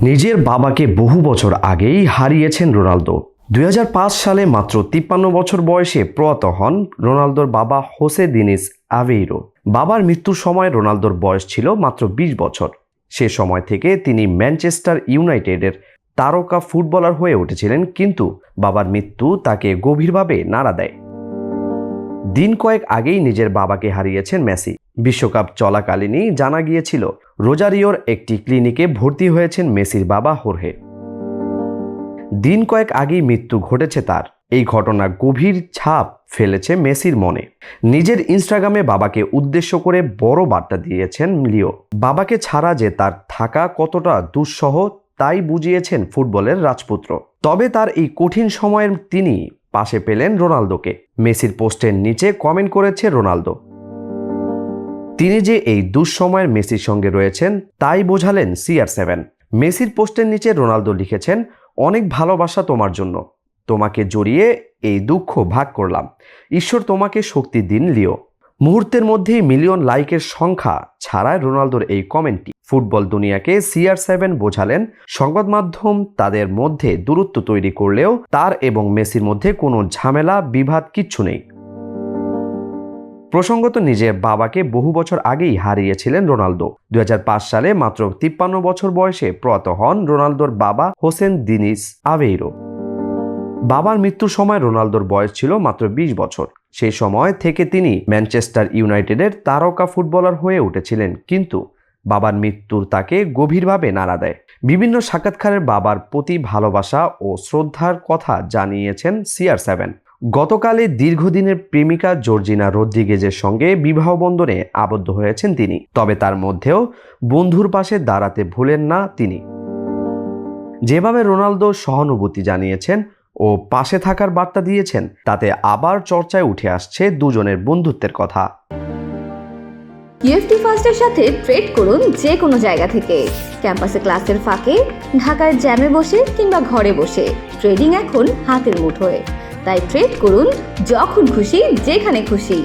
নিজের বাবাকে বহু বছর আগেই হারিয়েছেন রোনালদো। ২০০৫ সালে মাত্র ৫৩ বছর বয়সে প্রয়াত হন রোনালদোর বাবা হোসে দিনিস আভেইরো। বাবার মৃত্যুর সময় রোনালদোর বয়স ছিল মাত্র ২০ বছর। সে সময় থেকে তিনি ম্যানচেস্টার ইউনাইটেডের তারকা ফুটবলার হয়ে উঠেছিলেন, কিন্তু বাবার মৃত্যু তাকে গভীরভাবে নাড়া দেয়। দিন কয়েক আগেই নিজের বাবাকে হারিয়েছেন মেসি। বিশ্বকাপ চলাকালীনই জানা গিয়েছিল রোজারিওর একটি ক্লিনিকে ভর্তি হয়েছেন মেসির বাবা হোর্হে। দিন কয়েক আগেই মৃত্যু ঘটেছে তার। এই ঘটনা গভীর ছাপ ফেলেছে মেসির মনে। নিজের ইনস্টাগ্রামে বাবাকে উদ্দেশ্য করে বড় বার্তা দিয়েছেন লিও। বাবাকে ছাড়া যে তার থাকা কতটা দুঃসহ তাই বুঝিয়েছেন ফুটবলের রাজপুত্র। তবে তার এই কঠিন সময়ের তিনি পাশে পেলেন রোনালদোকে। মেসির পোস্টের নিচে কমেন্ট করেছে রোনালদো। তিনি যে এই দুঃসময়ের মেসির সঙ্গে রয়েছেন তাই বোঝালেন CR7। মেসির পোস্টের নিচে রোনালদো লিখেছেন, অনেক ভালোবাসা তোমার জন্য, তোমাকে জড়িয়ে এই দুঃখ ভাগ করলাম, ঈশ্বর তোমাকে শক্তি দিন লিও। মুহূর্তের মধ্যেই মিলিয়ন লাইকের সংখ্যা ছাড়ায় রোনালদোর এই কমেন্টটি ফুটবল দুনিয়াকে CR7 বোঝালেন সংবাদ মাধ্যম তাদের মধ্যে দূরত্ব তৈরি করলেও তার এবং মেসির মধ্যে কোনো ঝামেলা বিবাদ কিচ্ছু নেই। প্রসঙ্গত, নিজের বাবাকে বহু বছর আগেই হারিয়েছিলেন রোনালদো। ২০০৫ সালে মাত্র ৫৩ বছর বয়সে প্রয়াত হন রোনালদোর বাবা হোসেন দিনিস আভেইরো। বাবার মৃত্যুর সময় রোনালদোর বয়স ছিল মাত্র ২০ বছর। সেই সময় থেকে তিনি ম্যানচেস্টার ইউনাইটেডের তারকা ফুটবলার হয়ে উঠেছিলেন, কিন্তু বাবার মৃত্যুর তাকে গভীরভাবে নাড়া দেয়। বিভিন্ন সাক্ষাৎকারে বাবার প্রতি ভালোবাসা ও শ্রদ্ধার কথা জানিয়েছেন CR7। গতকালে দীর্ঘদিনের প্রেমিকা জর্জিনা রদ্রিগেজের সঙ্গে বিবাহ বন্ধনে আবদ্ধ হয়েছেন তিনি। তবে তার মধ্যেও বন্ধুর পাশে দাঁড়াতে ভুলেন না তিনি। যেভাবে রোনালদো সহানুভূতি জানিয়েছেন ও পাশে থাকার বার্তা দিয়েছেন, তাতে আবার চর্চায় উঠে আসছে দুজনের বন্ধুত্বের কথা। UFT ফার্স্টের সাথে ট্রেড করুন যে কোনো জায়গা থেকে। ক্যাম্পাসে ক্লাসের ফাঁকে, ঢাকার জ্যামে বসে কিংবা ঘরে বসে, ট্রেডিং এখন হাতের মুঠোয়। তাই ট্রেড করুন যখন খুশি, যেখানে খুশি।